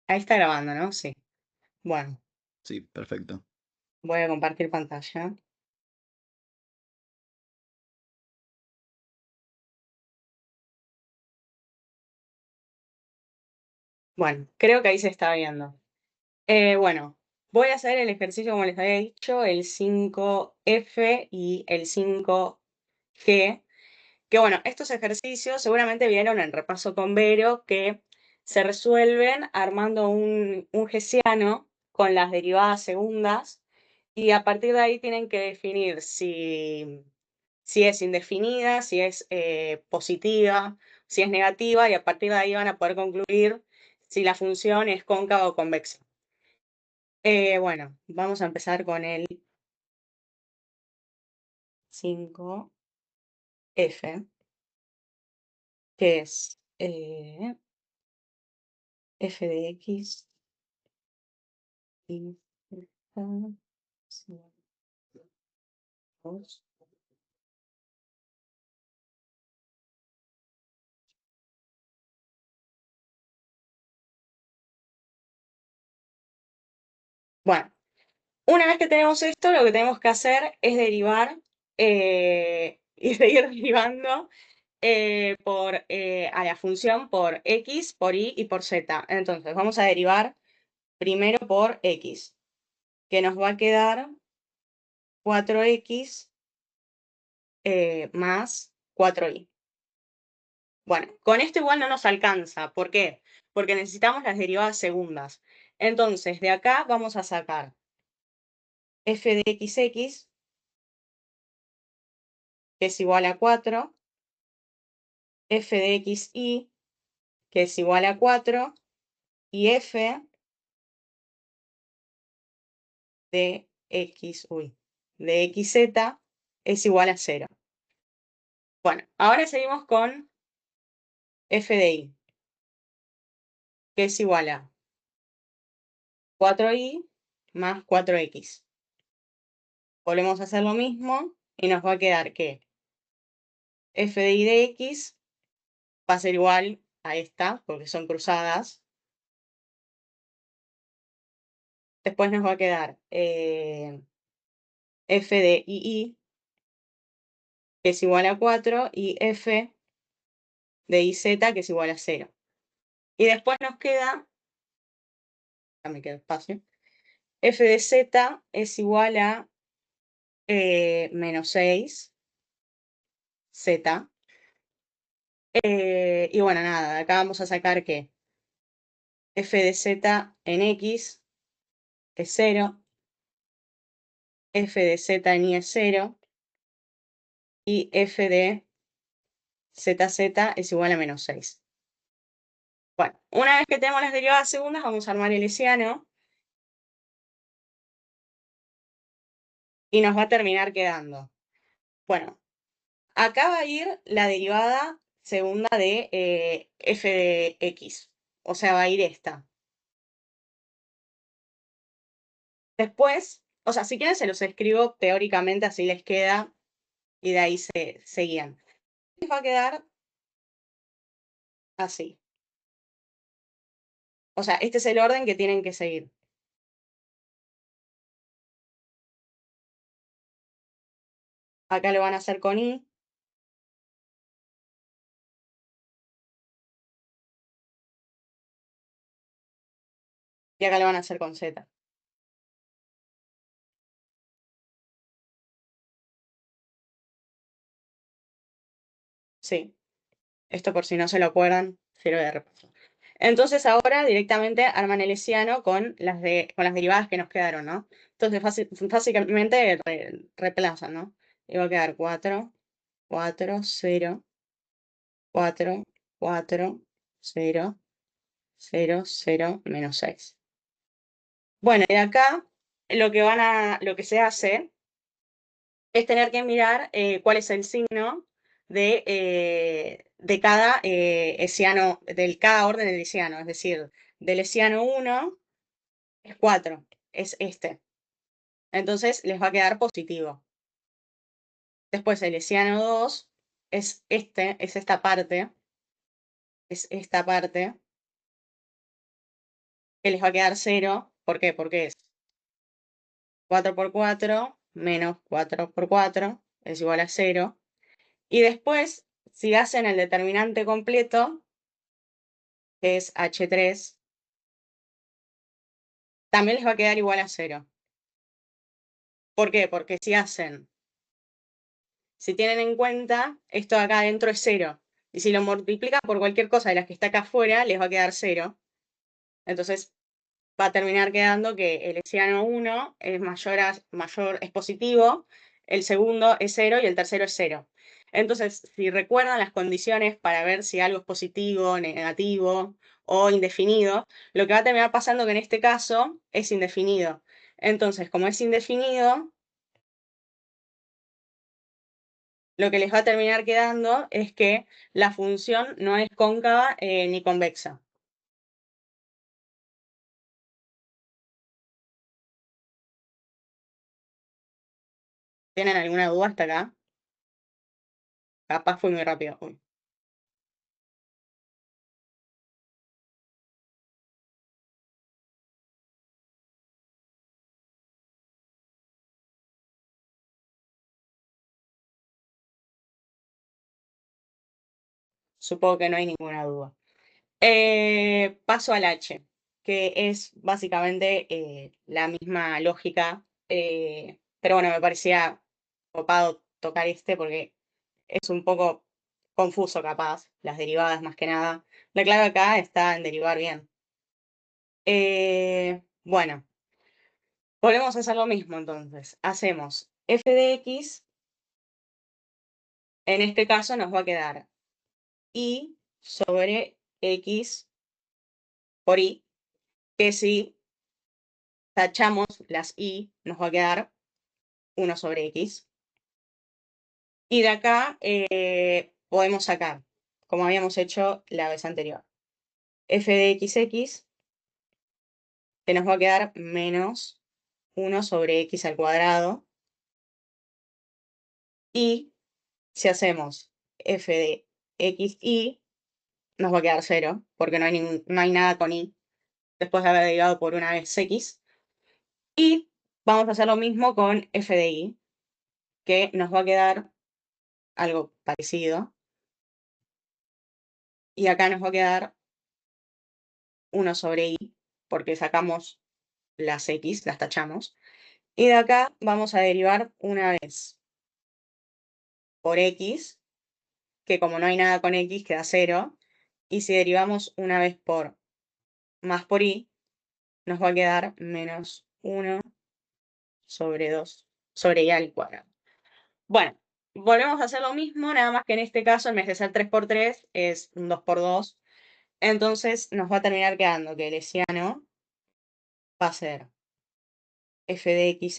Ahí está grabando, ¿no? Sí. Bueno, Sí, perfecto. voy a compartir pantalla. Bueno, creo que ahí se está viendo. Bueno, voy a hacer el ejercicio como les había dicho, el 5F y el 5G. Que bueno, estos ejercicios seguramente vieron en repaso con Vero que se resuelven armando un hessiano con las derivadas segundas y a partir de ahí tienen que definir si es indefinida, si es positiva, si es negativa y a partir de ahí van a poder concluir si la función es cóncava o convexa. Bueno, vamos a empezar con el 5F, que es f de x y dos. Bueno, una vez que tenemos esto, lo que tenemos que hacer es derivar y seguir derivando a la función por x, por y y por z. Entonces, vamos a derivar primero por x, que nos va a quedar 4x más 4y. Bueno, con esto igual no nos alcanza. ¿Por qué? Porque necesitamos las derivadas segundas. Entonces, de acá vamos a sacar f de xx, que es igual a 4, f de xy, que es igual a 4, y f de de xz es igual a 0. Bueno, ahora seguimos con f de y, que es igual a 4y más 4x. Volvemos a hacer lo mismo y nos va a quedar que f de y de x va a ser igual a esta, porque son cruzadas. Después nos va a quedar f de y, que es igual a 4, y f de iz, que es igual a 0. Y después nos queda, acá me queda espacio, f de z es igual a menos 6, z. Y bueno, nada, acá vamos a sacar que f de z en x es 0, f de z en y es 0, y f de zz es igual a menos 6. Bueno, una vez que tenemos las derivadas segundas, vamos a armar el hessiano y nos va a terminar quedando. Bueno, acá va a ir la derivada segunda de f de x, o sea, va a ir esta. Después, o sea, si quieren se los escribo teóricamente, así les queda, y de ahí se guían. Les va a quedar así. O sea, este es el orden que tienen que seguir. Acá lo van a hacer con y. Y acá lo van a hacer con z. Sí, esto por si no se lo acuerdan, sirve de repaso. Entonces ahora directamente arman el hessiano con las derivadas que nos quedaron, ¿no? Entonces básicamente reemplazan, ¿no? Y va a quedar 4, 4, 0, 4, 4, 0, 0, 0, menos 6. Bueno, y acá lo que se hace es tener que mirar cuál es el signo de cada hessiano, de cada orden del hessiano, es decir, del hessiano 1 es 4, es este. Entonces les va a quedar positivo. Después el hessiano 2 es es esta parte, que les va a quedar 0. ¿Por qué? Porque es 4 por 4 menos 4 por 4 es igual a 0. Y después, si hacen el determinante completo, que es H3, también les va a quedar igual a 0. ¿Por qué? Porque si tienen en cuenta, esto de acá adentro es 0. Y si lo multiplican por cualquier cosa de las que está acá afuera, les va a quedar 0. Entonces va a terminar quedando que el hesiano 1 es es positivo, el segundo es 0 y el tercero es 0. Entonces, si recuerdan las condiciones para ver si algo es positivo, negativo o indefinido, lo que va a terminar pasando que en este caso es indefinido. Entonces, como es indefinido, lo que les va a terminar quedando es que la función no es cóncava ni convexa. ¿Tienen alguna duda hasta acá? Capaz fue muy rápido. Uy. Supongo que no hay ninguna duda. Paso al H, que es básicamente la misma lógica, pero bueno, me parecía copado tocar este porque es un poco confuso capaz, las derivadas más que nada. La clave acá está en derivar bien. Bueno, volvemos a hacer lo mismo entonces. Hacemos f de x, en este caso nos va a quedar y sobre x por y, que si tachamos las y, nos va a quedar 1 sobre x. Y de acá podemos sacar, como habíamos hecho la vez anterior, f de x, que nos va a quedar menos 1 sobre x al cuadrado. Y si hacemos f de xy, nos va a quedar 0, porque no hay nada con y, después de haber derivado por una vez x. Y vamos a hacer lo mismo con f de y, que nos va a quedar algo parecido. Y acá nos va a quedar 1 sobre y, porque sacamos las x, las tachamos. Y de acá vamos a derivar una vez por x, que como no hay nada con x, queda 0. Y si derivamos una vez por más por y, nos va a quedar menos 1 sobre 2 sobre y al cuadrado. Bueno, volvemos a hacer lo mismo, nada más que en este caso, en vez de ser 3 por 3, es un 2 por 2. Entonces nos va a terminar quedando que el hesiano va a ser f de x,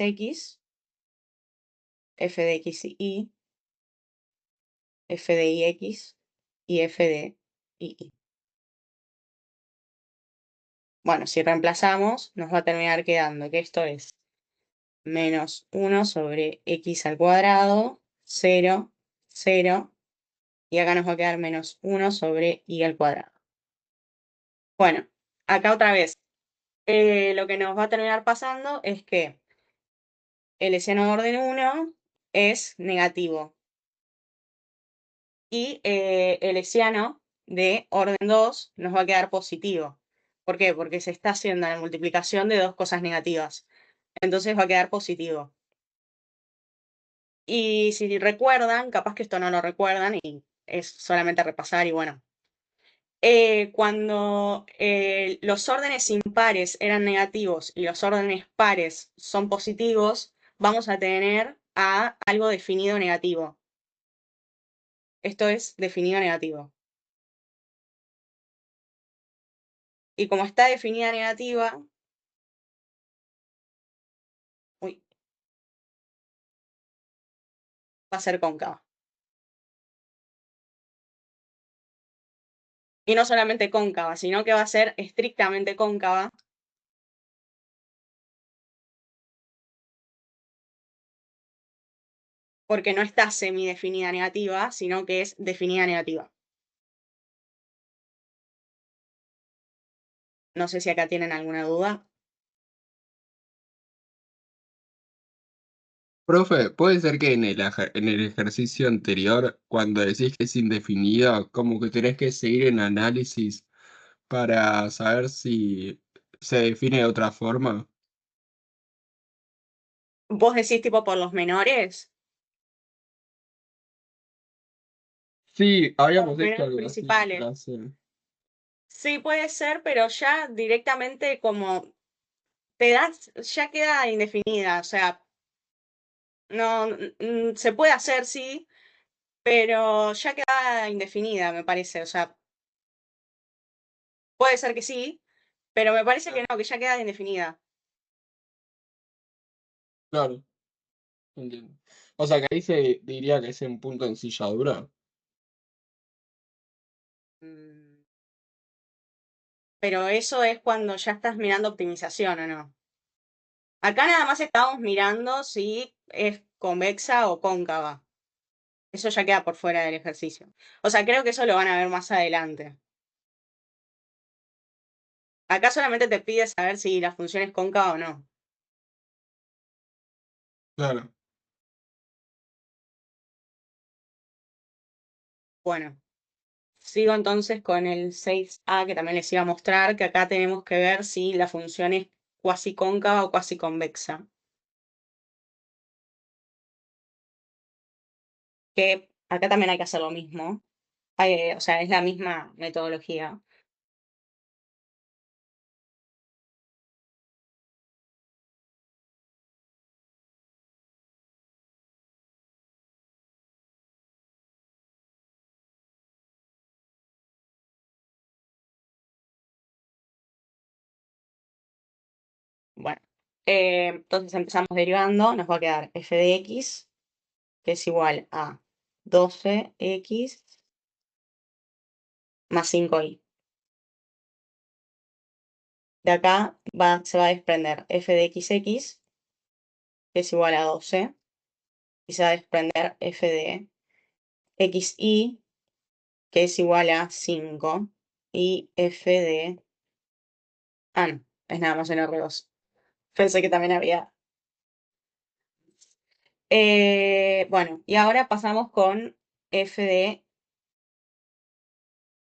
f de xy, f de ix y f de y. Bueno, si reemplazamos, nos va a terminar quedando que esto es menos 1 sobre x al cuadrado, 0, 0, y acá nos va a quedar menos 1 sobre y al cuadrado. Bueno, acá otra vez, lo que nos va a terminar pasando es que el hesiano de orden 1 es negativo y el hesiano de orden 2 nos va a quedar positivo. ¿Por qué? Porque se está haciendo la multiplicación de dos cosas negativas. Entonces va a quedar positivo. Y si recuerdan, capaz que esto no lo recuerdan y es solamente repasar y bueno. Cuando los órdenes impares eran negativos y los órdenes pares son positivos, vamos a tener a algo definido negativo. Esto es definido negativo. Y como está definida negativa, uy, va a ser cóncava. Y no solamente cóncava, sino que va a ser estrictamente cóncava. Porque no está semidefinida negativa, sino que es definida negativa. No sé si acá tienen alguna duda. Profe, ¿puede ser que en el ejercicio anterior, cuando decís que es indefinida, como que tenés que seguir en análisis para saber si se define de otra forma? ¿Vos decís tipo por los menores? Sí, Por habíamos los hecho menores algo así en principales. clase. Sí, puede ser, pero ya directamente como te das, ya queda indefinida. O sea, no, se puede hacer, sí, pero ya queda indefinida, me parece. O sea, puede ser que sí, pero me parece que no, que ya queda indefinida. Claro, entiendo. O sea que ahí se diría que es un punto en silla dura. Mm, Pero eso es cuando ya estás mirando optimización, ¿o no? Acá nada más estamos mirando si es convexa o cóncava. Eso ya queda por fuera del ejercicio. O sea, creo que eso lo van a ver más adelante. Acá solamente te pide saber si la función es cóncava o no. Claro. Bueno, sigo entonces con el 6a que también les iba a mostrar, que acá tenemos que ver si la función es cuasi cóncava o cuasi convexa. Que acá también hay que hacer lo mismo. O sea, es la misma metodología. Bueno, entonces empezamos derivando, nos va a quedar f de x, que es igual a 12x más 5y. De acá se va a desprender f de x, que es igual a 12, y se va a desprender f de xy, que es igual a 5, y f de... Ah, no, es nada más en R2. Pensé que también había... bueno, y ahora pasamos con f de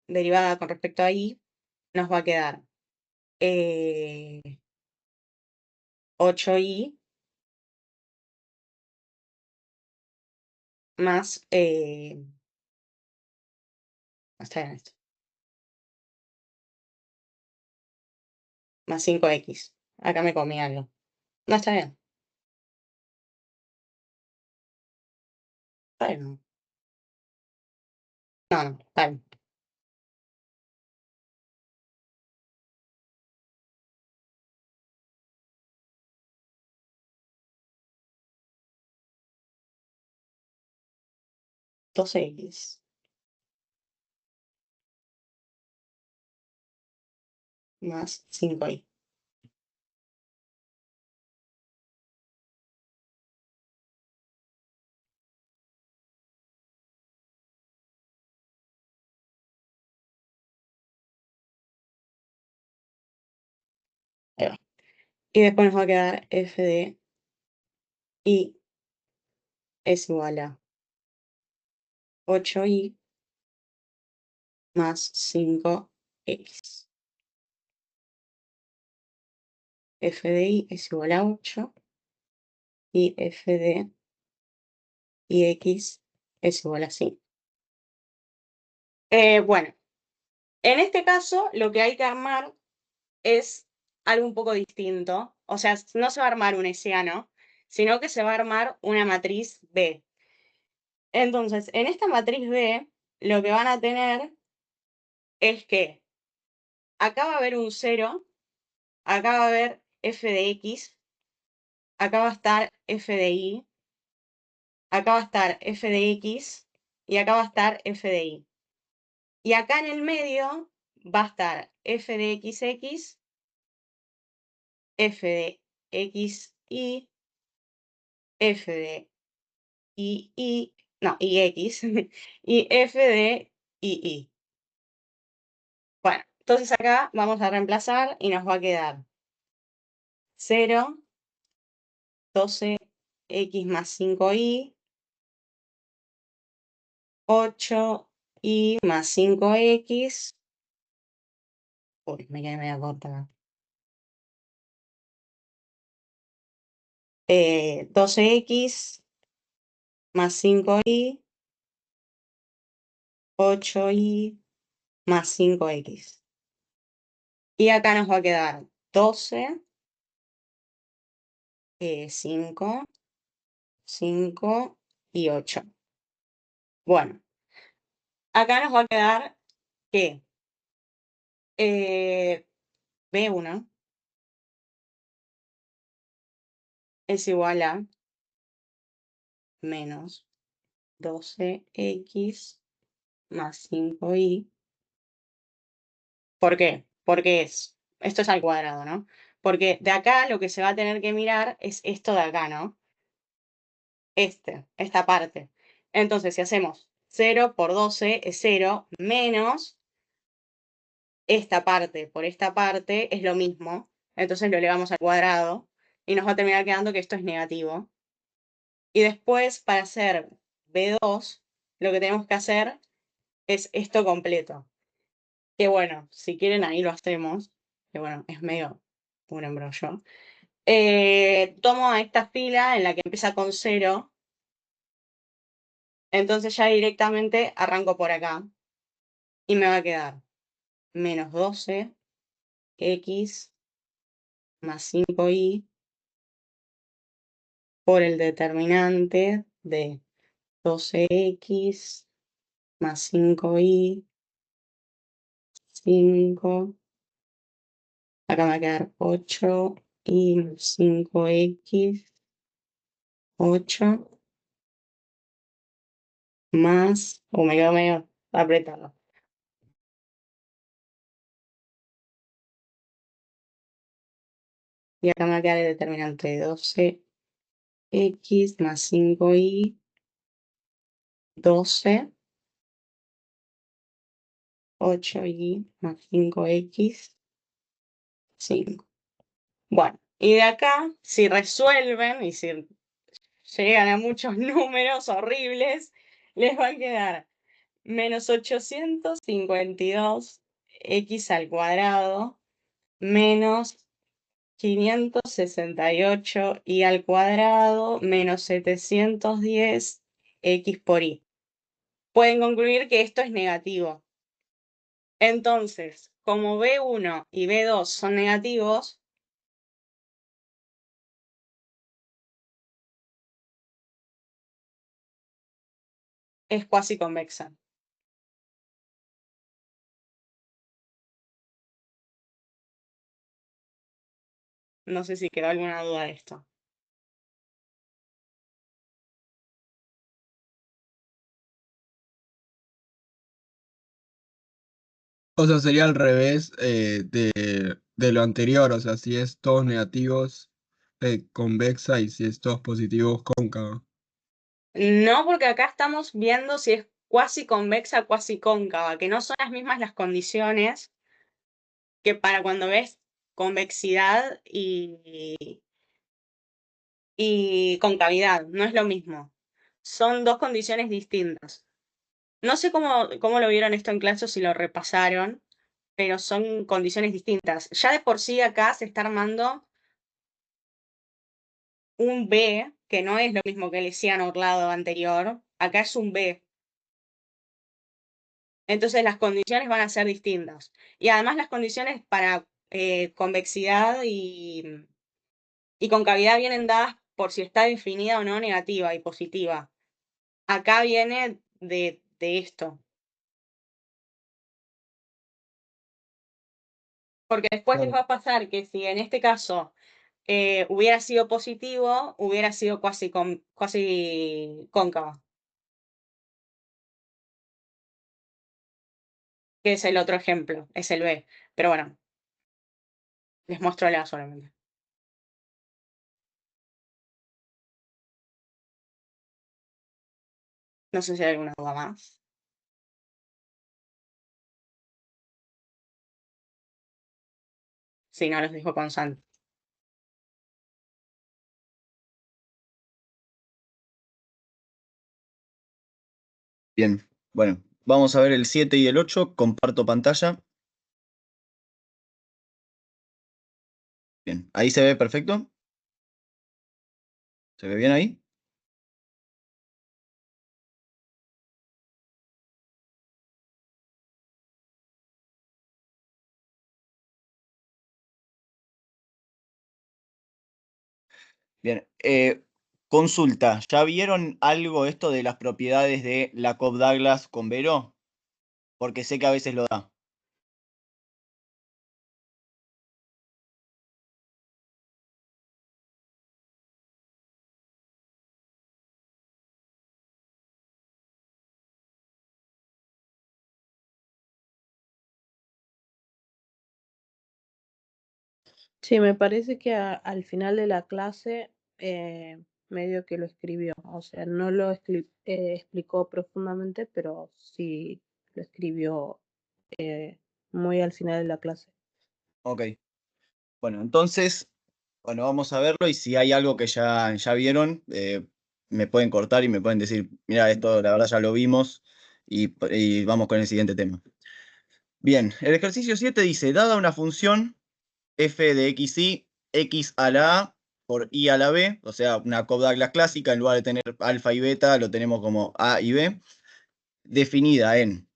derivada con respecto a y, nos va a quedar 8y más, está bien esto, más 5x. Acá me comí algo. No, está bien. Está bien. No, no, está bien. 12x más 5y. Ahí va. Y después nos va a quedar f de y es igual a 8y más 5x. F de y es igual a 8 y f de x es igual a 5. Bueno, en este caso lo que hay que armar es algo un poco distinto. O sea, no se va a armar un hessiano, sino que se va a armar una matriz B. Entonces, en esta matriz B, lo que van a tener es que acá va a haber un 0, acá va a haber f de x, acá va a estar f de y, acá va a estar f de x y acá va a estar f de y. Y acá en el medio va a estar f de xx, f de xy, f de y, no, y x, y f de y. Bueno, Entonces acá vamos a reemplazar y nos va a quedar 0, 12x más 5y, 8y más 5x. Uy, me quedé media corta acá. 12x más 5y, 8y más 5x. Y acá nos va a quedar 12, 5, 5 y 8. Bueno, acá nos va a quedar que B1 es igual a menos 12x más 5y. ¿Por qué? Porque esto es al cuadrado, ¿no? Porque de acá lo que se va a tener que mirar es esto de acá, ¿no? Esta parte. Entonces, si hacemos 0 por 12 es 0, menos esta parte por esta parte es lo mismo. Entonces lo elevamos al cuadrado y nos va a terminar quedando que esto es negativo. Y después, para hacer B2, lo que tenemos que hacer es esto completo. Que bueno, si quieren ahí lo hacemos. Que bueno, es medio un embrollo. Tomo a esta fila en la que empieza con 0. Entonces ya directamente arranco por acá. Y me va a quedar menos 12x más 5y por el determinante de 12x más 5y, 5. Acá me va a quedar 8y 5x, 8 más, o me quedo medio apretado. Y acá me va a quedar el determinante de 12x más 5y, 12, 8y más 5x, 5. Bueno, y de acá, si resuelven y si llegan a muchos números horribles, les va a quedar menos 852x al cuadrado menos 568y al cuadrado menos 710x por y. Pueden concluir que esto es negativo. Entonces, como B1 y B2 son negativos, es cuasi convexa. No sé si quedó alguna duda de esto. O sea, sería al revés de lo anterior. O sea, si es todos negativos, convexa y si es todos positivos, cóncava. No, porque acá estamos viendo si es cuasi convexa, cuasi cóncava, que no son las mismas las condiciones que para cuando ves convexidad y concavidad, no es lo mismo. Son dos condiciones distintas. No sé cómo lo vieron esto en clase o si lo repasaron, pero son condiciones distintas. Ya de por sí acá se está armando un B, que no es lo mismo que el ciano-orlado anterior. Acá es un B. Entonces las condiciones van a ser distintas. Y además las condiciones para convexidad y concavidad vienen dadas por si está definida o no negativa y positiva. Acá viene de esto. Porque después les Claro. va a pasar que si en este caso hubiera sido positivo, hubiera sido cuasi cóncava, que es el otro ejemplo, es el B. Pero bueno, les muestro la solamente. No sé si hay alguna duda más. si no los dejo constantes. Bien, bueno, vamos a ver el 7 y el 8. Comparto pantalla. Bien, ahí se ve perfecto. ¿Se ve bien ahí? Bien, consulta, ¿ya vieron algo esto de las propiedades de la Cobb-Douglas con Vero? Porque sé que a veces lo da. Sí, me parece que al final de la clase medio que lo escribió. O sea, no lo explicó profundamente, pero sí lo escribió muy al final de la clase. Ok. Bueno, entonces, bueno, vamos a verlo y si hay algo que ya vieron, me pueden cortar y me pueden decir, mira, esto la verdad ya lo vimos y vamos con el siguiente tema. Bien, el ejercicio 7 dice, dada una función f de xy, x a la a por y a la b, o sea, una Cobb-Douglas clásica, en lugar de tener alfa y beta, lo tenemos como a y b, definida en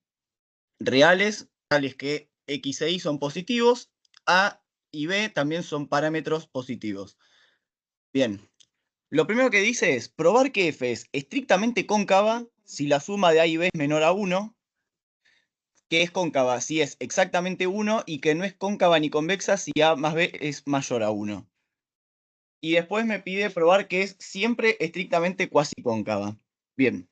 reales, tales que x e y son positivos, a y b también son parámetros positivos. Bien, lo primero que dice es probar que f es estrictamente cóncava si la suma de a y b es menor a 1, que es cóncava si es exactamente 1 y que no es cóncava ni convexa si a más b es mayor a 1. Y después me pide probar que es siempre estrictamente cuasi cóncava. Bien.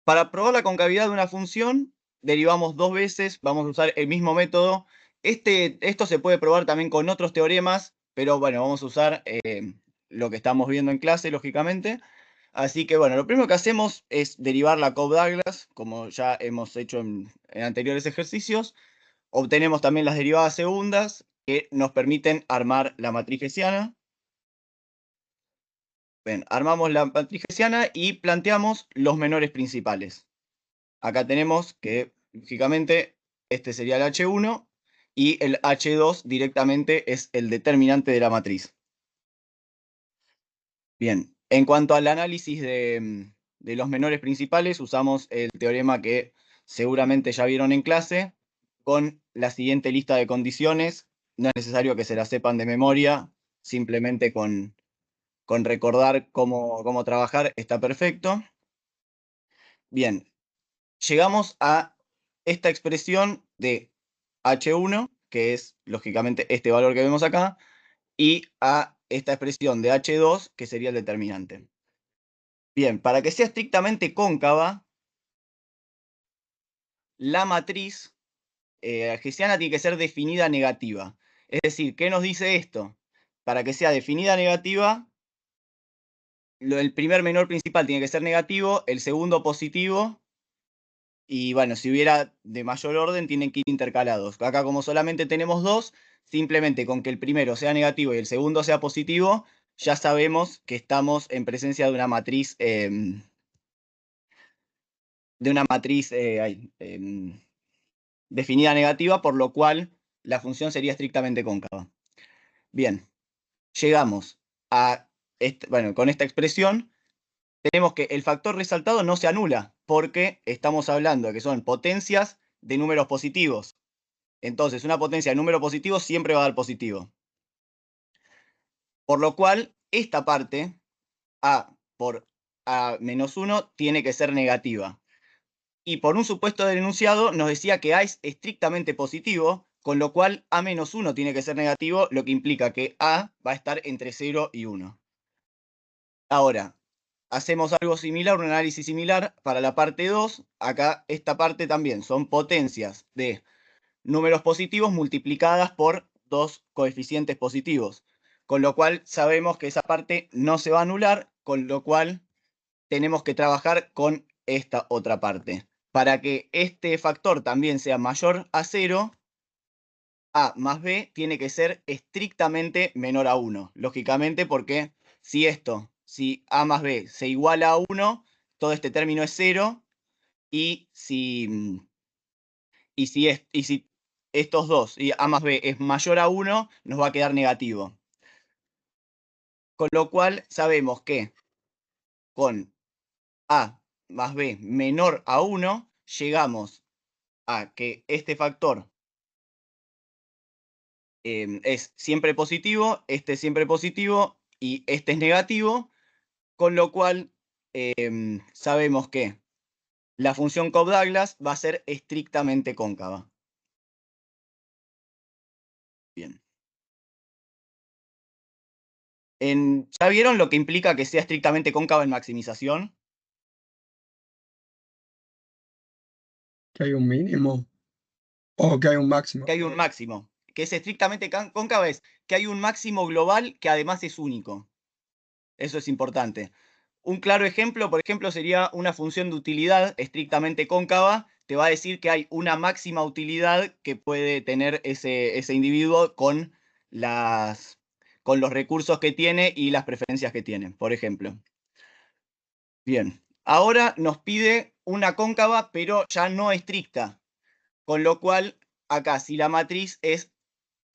Para probar la concavidad de una función, derivamos dos veces, vamos a usar el mismo método. Esto se puede probar también con otros teoremas, pero bueno, vamos a usar lo que estamos viendo en clase, lógicamente. Así que bueno, lo primero que hacemos es derivar la Cobb-Douglas, como ya hemos hecho en anteriores ejercicios. Obtenemos también las derivadas segundas, que nos permiten armar la matriz hessiana. Bien, armamos la matriz hessiana y planteamos los menores principales. Acá tenemos que, lógicamente, este sería el H1 y el H2 directamente es el determinante de la matriz. Bien, en cuanto al análisis de los menores principales, usamos el teorema que seguramente ya vieron en clase, con la siguiente lista de condiciones. No es necesario que se la sepan de memoria, simplemente con recordar cómo trabajar está perfecto. Bien, llegamos a esta expresión de H1, que es lógicamente este valor que vemos acá, y a esta expresión de H2, que sería el determinante. Bien, para que sea estrictamente cóncava, la matriz hessiana tiene que ser definida negativa. Es decir, ¿qué nos dice esto? Para que sea definida negativa, el primer menor principal tiene que ser negativo, el segundo positivo, y bueno, si hubiera de mayor orden, tienen que ir intercalados. Acá como solamente tenemos dos, simplemente con que el primero sea negativo y el segundo sea positivo, ya sabemos que estamos en presencia de una matriz, definida negativa, por lo cual la función sería estrictamente cóncava. Bien, llegamos a, bueno, con esta expresión, tenemos que el factor resaltado no se anula, porque estamos hablando de que son potencias de números positivos. Entonces, una potencia de número positivo siempre va a dar positivo. Por lo cual, esta parte, a por a menos 1, tiene que ser negativa. Y por un supuesto del enunciado, nos decía que a es estrictamente positivo, con lo cual a menos 1 tiene que ser negativo, lo que implica que a va a estar entre 0 y 1. Ahora, hacemos algo similar, un análisis similar para la parte 2. Acá, esta parte también son potencias de números positivos multiplicadas por dos coeficientes positivos. Con lo cual sabemos que esa parte no se va a anular, con lo cual tenemos que trabajar con esta otra parte. Para que este factor también sea mayor a 0, A más B tiene que ser estrictamente menor a 1. Lógicamente, porque si A más B se iguala a 1, todo este término es 0, y si estos dos, y A más B es mayor a 1, nos va a quedar negativo. Con lo cual sabemos que con A más B menor a 1, llegamos a que este factor es siempre positivo, este es siempre positivo y este es negativo, con lo cual sabemos que la función Cobb-Douglas va a ser estrictamente cóncava. Bien. ¿Ya vieron lo que implica que sea estrictamente cóncava en maximización? Que hay un mínimo o que hay un máximo. Que hay un máximo. Que es estrictamente cóncava es que hay un máximo global que además es único. Eso es importante. Un claro ejemplo, por ejemplo, sería una función de utilidad estrictamente cóncava. Te va a decir que hay una máxima utilidad que puede tener ese individuo con los recursos que tiene y las preferencias que tiene, por ejemplo. Bien, ahora nos pide una cóncava, pero ya no estricta. Con lo cual, acá, si la matriz es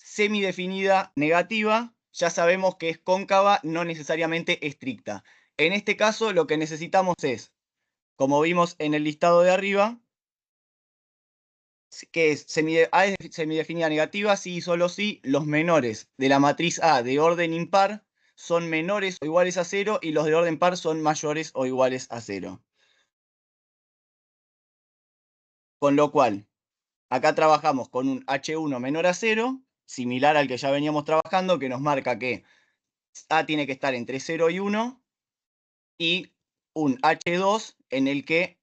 semidefinida negativa, ya sabemos que es cóncava, no necesariamente estricta. En este caso, lo que necesitamos es, como vimos en el listado de arriba, que es A es semidefinida negativa, si y solo si los menores de la matriz A de orden impar son menores o iguales a 0 y los de orden par son mayores o iguales a 0. Con lo cual, acá trabajamos con un H1 menor a 0, similar al que ya veníamos trabajando, que nos marca que A tiene que estar entre 0 y 1, y un H2 en el que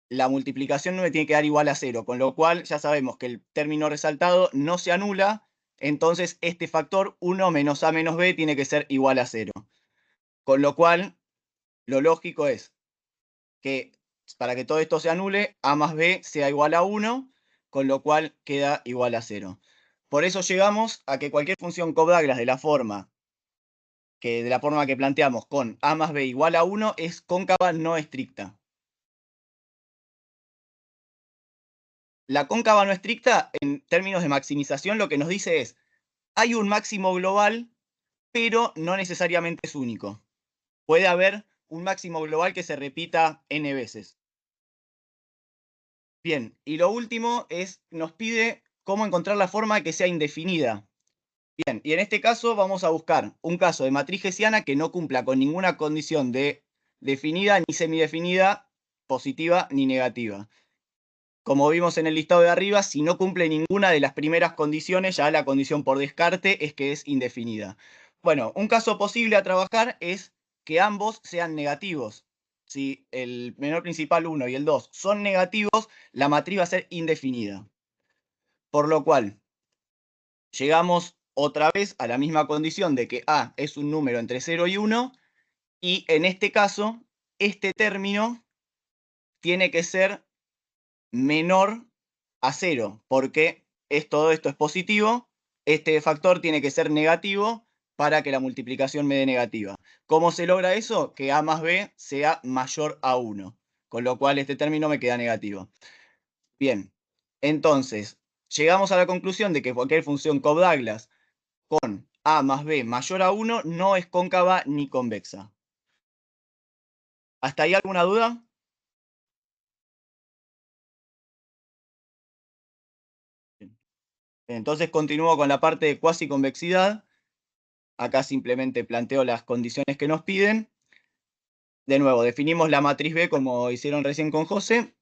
la multiplicación no me tiene que dar igual a 0, con lo cual ya sabemos que el término resaltado no se anula, entonces este factor 1 menos A menos B tiene que ser igual a 0. Con lo cual, lo lógico es que para que todo esto se anule, A más B sea igual a 1, con lo cual queda igual a 0. Por eso llegamos a que cualquier función Cobb-Douglas de la forma que planteamos con A más B igual a 1 es cóncava no estricta. La cóncava no estricta, en términos de maximización, lo que nos dice es, hay un máximo global, pero no necesariamente es único. Puede haber un máximo global que se repita n veces. Bien, y lo último es, nos pide cómo encontrar la forma que sea indefinida. Bien, y en este caso vamos a buscar un caso de matriz hessiana que no cumpla con ninguna condición de definida ni semidefinida, positiva ni negativa. Como vimos en el listado de arriba, si no cumple ninguna de las primeras condiciones, ya la condición por descarte es que es indefinida. Bueno, un caso posible a trabajar es que ambos sean negativos. Si el menor principal 1 y el 2 son negativos, la matriz va a ser indefinida. Por lo cual, llegamos otra vez a la misma condición de que A es un número entre 0 y 1, y en este caso, este término tiene que ser menor a 0, porque todo esto es positivo, este factor tiene que ser negativo para que la multiplicación me dé negativa. ¿Cómo se logra eso? Que A más B sea mayor a 1, con lo cual este término me queda negativo. Bien, entonces, llegamos a la conclusión de que cualquier función Cobb-Douglas con A más B mayor a 1 no es cóncava ni convexa. ¿Hasta ahí alguna duda? Entonces continúo con la parte de cuasi convexidad. Acá simplemente planteo las condiciones que nos piden. De nuevo, definimos la matriz B como hicieron recién con José.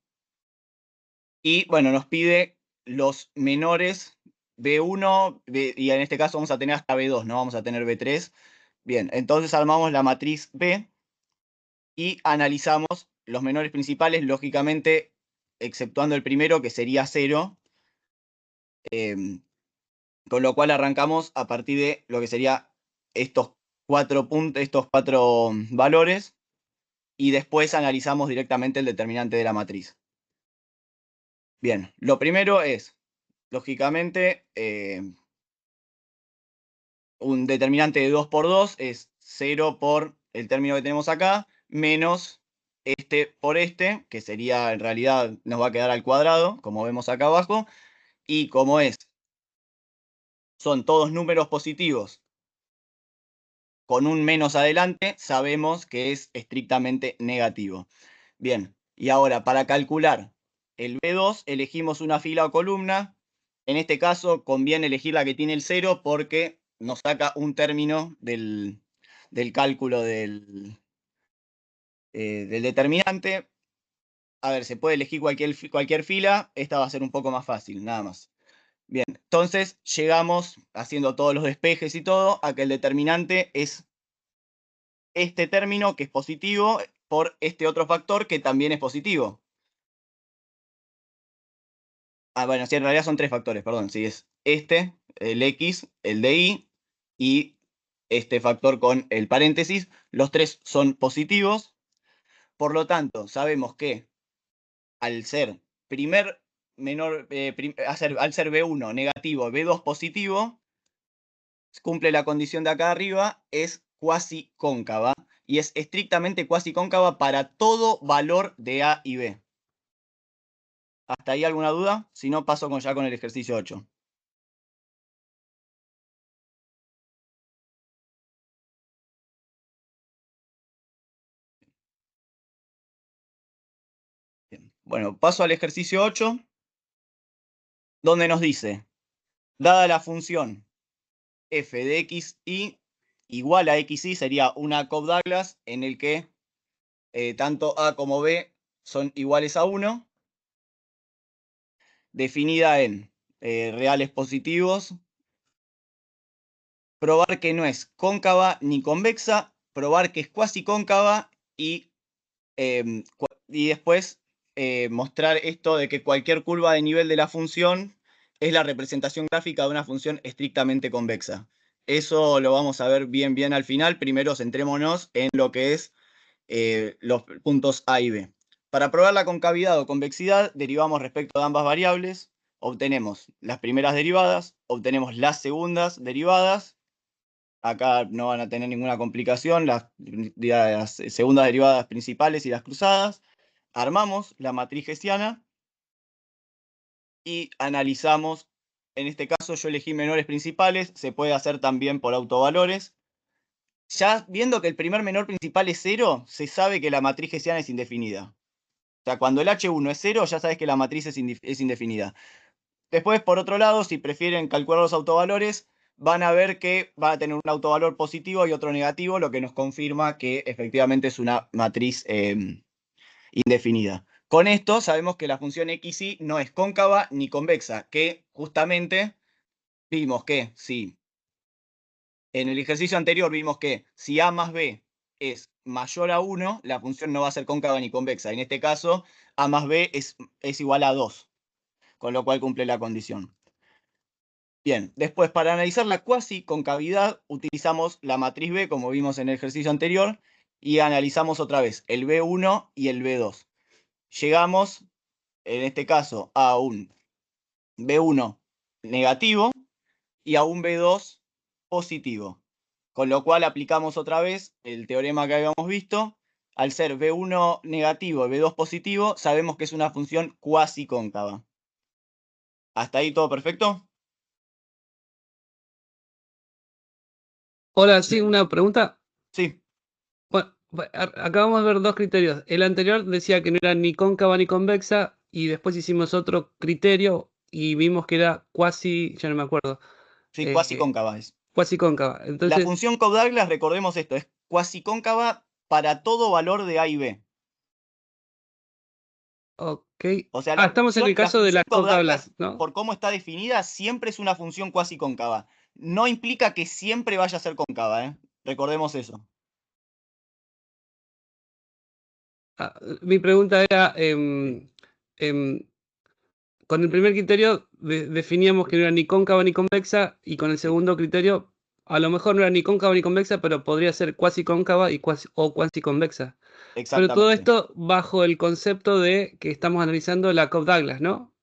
Y bueno, nos pide los menores B1, y en este caso vamos a tener hasta B2, no vamos a tener B3. Bien, entonces armamos la matriz B y analizamos los menores principales, lógicamente, exceptuando el primero, que sería 0. Con lo cual arrancamos a partir de lo que sería estos cuatro valores, y después analizamos directamente el determinante de la matriz. Bien, lo primero es lógicamente, un determinante de 2 por 2 es 0 por el término que tenemos acá, menos este por este, que sería, en realidad, nos va a quedar al cuadrado, como vemos acá abajo, y como son todos números positivos con un menos adelante, sabemos que es estrictamente negativo. Bien, y ahora para calcular el B2 elegimos una fila o columna. En este caso conviene elegir la que tiene el 0 porque nos saca un término del cálculo del determinante. A ver, se puede elegir cualquier fila, esta va a ser un poco más fácil, nada más. Bien, entonces llegamos, haciendo todos los despejes y todo, a que el determinante es este término que es positivo por este otro factor que también es positivo. Bueno, sí, en realidad son 3 factores, perdón. Sí, es este, el X, el de Y y este factor con el paréntesis. Los 3 son positivos. Por lo tanto, sabemos que al ser al ser B1 negativo, B2 positivo, cumple la condición de acá arriba, es cuasi cóncava. Y es estrictamente cuasi cóncava para todo valor de A y B. ¿Hasta ahí alguna duda? Si no, paso ya con el ejercicio 8. Bien. Bueno, paso al ejercicio 8, donde nos dice, dada la función f de x y igual a xy, sería una Cobb-Douglas en el que tanto a como b son iguales a 1, definida en reales positivos, probar que no es cóncava ni convexa, probar que es cuasi cóncava y después mostrar esto de que cualquier curva de nivel de la función es la representación gráfica de una función estrictamente convexa. Eso lo vamos a ver bien al final. Primero centrémonos en lo que es los puntos A y B. Para probar la concavidad o convexidad, derivamos respecto de ambas variables, obtenemos las primeras derivadas, obtenemos las segundas derivadas. Acá no van a tener ninguna complicación, las segundas derivadas principales y las cruzadas. Armamos la matriz hessiana y analizamos. En este caso yo elegí menores principales, se puede hacer también por autovalores. Ya viendo que el primer menor principal es 0, se sabe que la matriz hessiana es indefinida. O sea, cuando el H1 es 0, ya sabes que la matriz es indefinida. Después, por otro lado, si prefieren calcular los autovalores, van a ver que va a tener un autovalor positivo y otro negativo, lo que nos confirma que efectivamente es una matriz indefinida. Con esto sabemos que la función xy no es cóncava ni convexa, que justamente vimos que si en el ejercicio anterior vimos que si a más b es mayor a 1, la función no va a ser cóncava ni convexa. En este caso, a más b es igual a 2, con lo cual cumple la condición. Bien, después para analizar la cuasi concavidad utilizamos la matriz B, como vimos en el ejercicio anterior, y analizamos otra vez el B1 y el B2. Llegamos, en este caso, a un B1 negativo y a un B2 positivo. Con lo cual aplicamos otra vez el teorema que habíamos visto. Al ser B1 negativo y B2 positivo, sabemos que es una función cuasi cóncava. ¿Hasta ahí todo perfecto? Hola, sí, una pregunta. Sí. Bueno, acabamos de ver dos criterios. El anterior decía que no era ni cóncava ni convexa y después hicimos otro criterio y vimos que era cuasi, ya no me acuerdo, Sí, cuasi cóncava es. cuasi cóncava. La Entonces, función Cobb-Douglas, recordemos esto, es cuasi cóncava para todo valor de A y B. ok. O sea, Estamos en el caso de las Cobb-Douglas, Cobb-Douglas, ¿no? por cómo está definida, siempre es una función cuasi cóncava. No implica que siempre vaya a ser cóncava, ¿eh? Recordemos eso. Mi pregunta era, con el primer criterio definíamos que no era ni cóncava ni convexa y con el segundo criterio a lo mejor no era ni cóncava ni convexa, pero podría ser cuasi cóncava o cuasi convexa. Pero todo Exactamente. esto bajo el concepto de que estamos analizando la Cobb-Douglas, ¿no?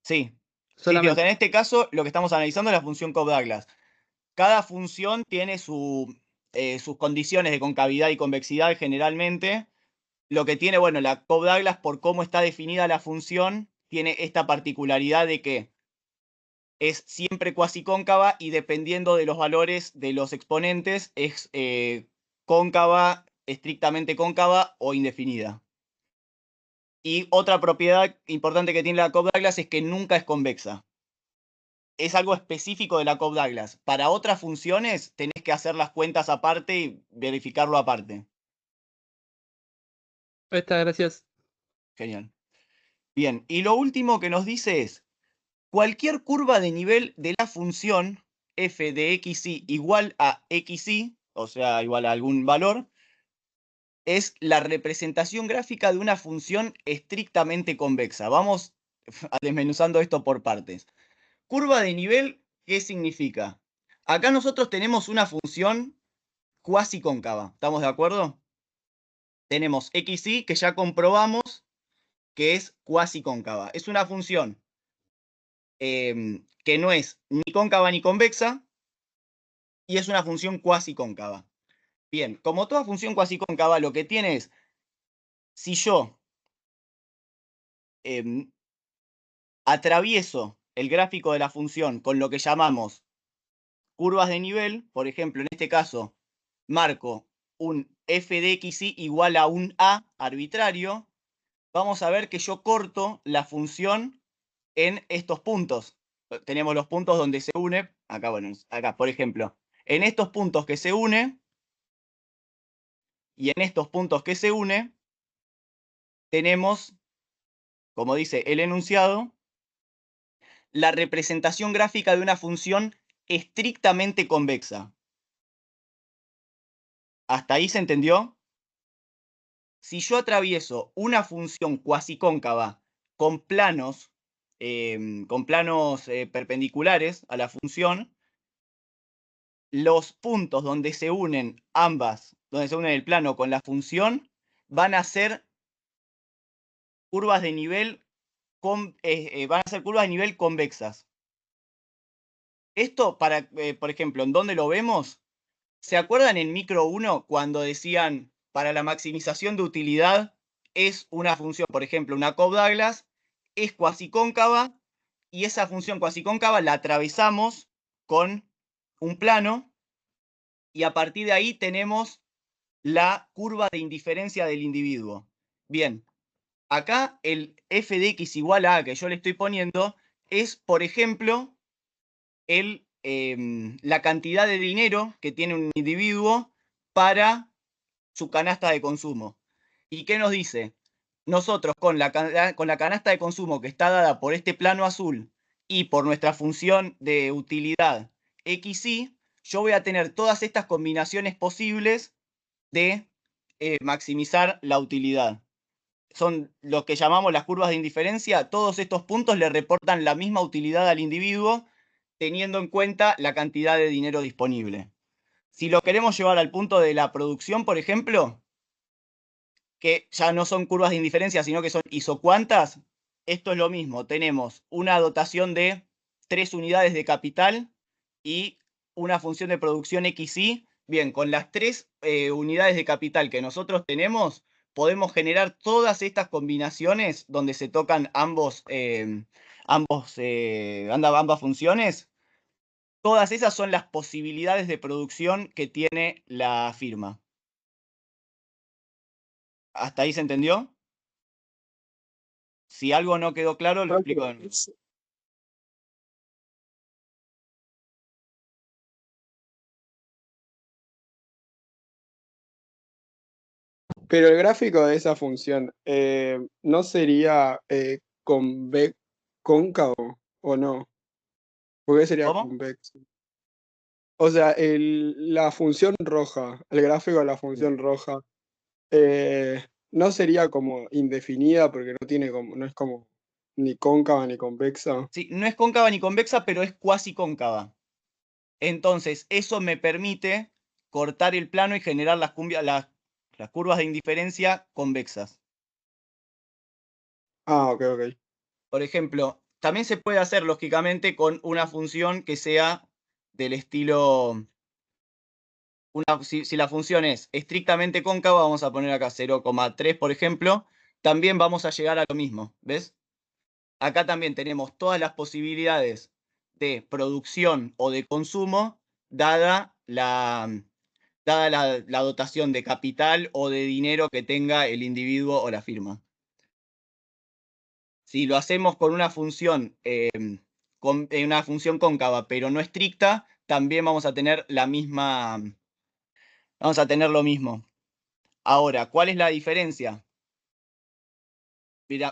Sí. Sí, o solamente. sea, en este caso lo que estamos analizando es la función Cobb-Douglas. Cada función tiene sus condiciones de concavidad y convexidad generalmente. Lo que tiene, bueno, la Cobb-Douglas, por cómo está definida la función, tiene esta particularidad de que es siempre cuasi cóncava y dependiendo de los valores de los exponentes es cóncava, estrictamente cóncava o indefinida. Y otra propiedad importante que tiene la Cobb-Douglas es que nunca es convexa. Es algo específico de la Cobb-Douglas. Para otras funciones tenés que hacer las cuentas aparte y verificarlo aparte. Ahí está, gracias. Genial. Bien, y lo último que nos dice es, cualquier curva de nivel de la función f de xy igual a xy, o sea, igual a algún valor, es la representación gráfica de una función estrictamente convexa. Vamos desmenuzando esto por partes. Curva de nivel, ¿qué significa? Acá nosotros tenemos una función cuasi cóncava, ¿estamos de acuerdo? Tenemos xy que ya comprobamos que es cuasi cóncava. Es una función que no es ni cóncava ni convexa y es una función cuasi cóncava. Bien, como toda función cuasi cóncava, lo que tiene es, si yo atravieso el gráfico de la función con lo que llamamos curvas de nivel, por ejemplo, en este caso, marco un f de xy igual a un a arbitrario, vamos a ver que yo corto la función en estos puntos. Tenemos los puntos donde se une, acá, bueno, acá, por ejemplo, en estos puntos que se une y en estos puntos que se une, tenemos, como dice el enunciado, la representación gráfica de una función estrictamente convexa. ¿Hasta ahí se entendió? Si yo atravieso una función cuasi cóncava con planos, perpendiculares a la función, los puntos donde se unen ambas, donde se unen el plano con la función, van a ser curvas de nivel, van a ser curvas de nivel convexas. Esto, por ejemplo, ¿en dónde lo vemos? ¿Se acuerdan en micro 1 cuando decían para la maximización de utilidad es una función, por ejemplo, una Cobb-Douglas, es cuasi cóncava y esa función cuasi cóncava la atravesamos con un plano y a partir de ahí tenemos la curva de indiferencia del individuo? Bien, acá el f de x igual a que yo le estoy poniendo es, por ejemplo, la cantidad de dinero que tiene un individuo para su canasta de consumo. ¿Y qué nos dice? Nosotros con la canasta de consumo que está dada por este plano azul y por nuestra función de utilidad xy, yo voy a tener todas estas combinaciones posibles de maximizar la utilidad. Son lo que llamamos las curvas de indiferencia. Todos estos puntos le reportan la misma utilidad al individuo, teniendo en cuenta la cantidad de dinero disponible. Si lo queremos llevar al punto de la producción, por ejemplo, que ya no son curvas de indiferencia, sino que son isocuantas, esto es lo mismo. Tenemos una dotación de 3 unidades de capital y una función de producción xy. Bien, con las 3 unidades de capital que nosotros tenemos, podemos generar todas estas combinaciones donde se tocan ambas funciones. Todas esas son las posibilidades de producción que tiene la firma. ¿Hasta ahí se entendió? Si algo no quedó claro, lo explico de nuevo. Pero el gráfico de esa función, ¿no sería cóncavo o no? ¿Por qué sería ¿Cómo? convexo? O sea, la función roja, el gráfico de la función roja, no sería como indefinida porque no es como ni cóncava ni convexa. Sí, no es cóncava ni convexa, pero es cuasi cóncava. Entonces, eso me permite cortar el plano y generar las curvas de indiferencia convexas. Ah, ok. Por ejemplo, también se puede hacer, lógicamente, con una función que sea del estilo... Si la función es estrictamente cóncava, vamos a poner acá 0,3, por ejemplo, también vamos a llegar a lo mismo, ¿ves? Acá también tenemos todas las posibilidades de producción o de consumo, dada la dotación de capital o de dinero que tenga el individuo o la firma. Si lo hacemos con una función cóncava, pero no estricta, también vamos a tener vamos a tener lo mismo. Ahora, ¿cuál es la diferencia?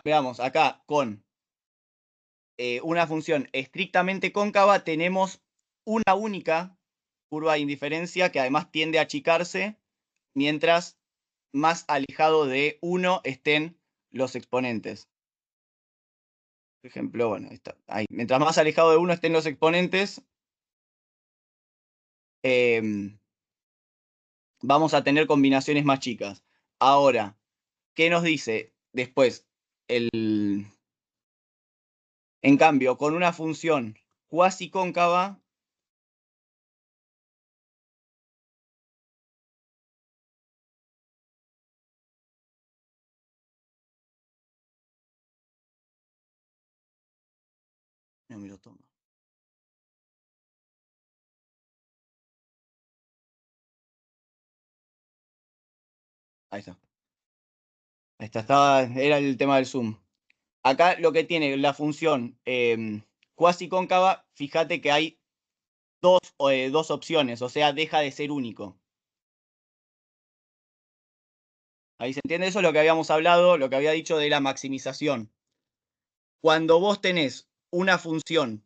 Veamos, acá con una función estrictamente cóncava tenemos una única curva de indiferencia que además tiende a achicarse mientras más alejado de 1 estén los exponentes. Por ejemplo, bueno, ahí. Mientras más alejado de 1 estén los exponentes, vamos a tener combinaciones más chicas. Ahora, ¿qué nos dice después? En cambio, con una función cuasi cóncava, no me lo tomo. Ahí está. Ahí está, era el tema del zoom. Acá lo que tiene la función cuasi cóncava, fíjate que hay dos opciones, o sea, deja de ser único. Ahí se entiende, eso es lo que habíamos hablado, lo que había dicho de la maximización. Cuando vos tenés una función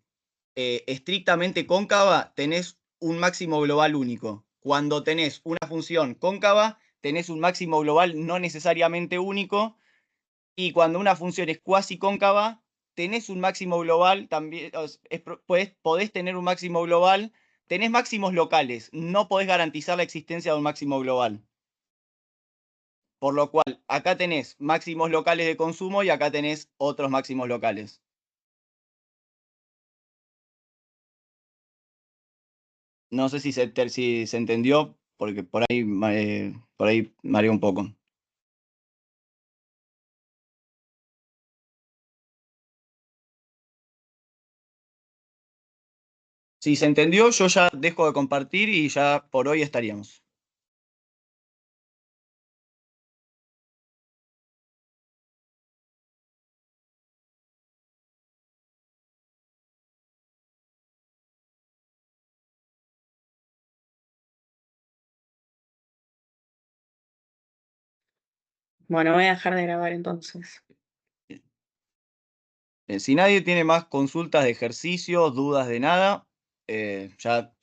estrictamente cóncava, tenés un máximo global único. Cuando tenés una función cóncava, tenés un máximo global no necesariamente único. Y cuando una función es cuasi cóncava, tenés un máximo global, también podés tener un máximo global, tenés máximos locales, no podés garantizar la existencia de un máximo global. Por lo cual, acá tenés máximos locales de consumo y acá tenés otros máximos locales. No sé si se entendió, porque por ahí mareé un poco. Si se entendió, yo ya dejo de compartir y ya por hoy estaríamos. Bueno, voy a dejar de grabar entonces. Si nadie tiene más consultas de ejercicios, dudas de nada, ya